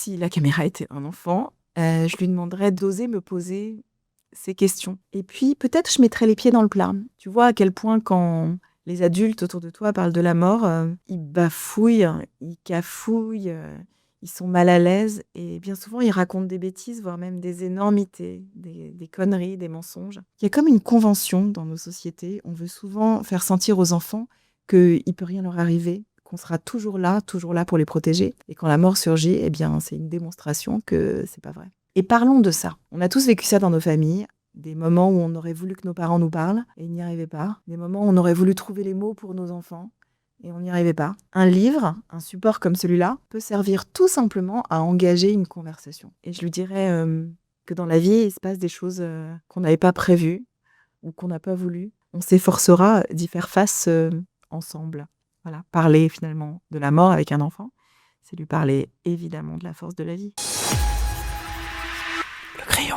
si la caméra était un enfant, je lui demanderais d'oser me poser ces questions. Et puis, peut-être, je mettrais les pieds dans le plat. Tu vois à quel point, quand les adultes autour de toi parlent de la mort, ils bafouillent, ils cafouillent, ils sont mal à l'aise. Et bien souvent, ils racontent des bêtises, voire même des énormités, des conneries, des mensonges. Il y a comme une convention dans nos sociétés. On veut souvent faire sentir aux enfants qu'il ne peut rien leur arriver, qu'on sera toujours là pour les protéger. Et quand la mort surgit, eh bien, c'est une démonstration que c'est pas vrai. Et parlons de ça. On a tous vécu ça dans nos familles. Des moments où on aurait voulu que nos parents nous parlent et ils n'y arrivaient pas. Des moments où on aurait voulu trouver les mots pour nos enfants et on n'y arrivait pas. Un livre, un support comme celui-là, peut servir tout simplement à engager une conversation. Et je lui dirais que dans la vie, il se passe des choses qu'on n'avait pas prévues ou qu'on n'a pas voulu. On s'efforcera d'y faire face ensemble. Voilà, parler finalement de la mort avec un enfant, c'est lui parler évidemment de la force de la vie. Le crayon.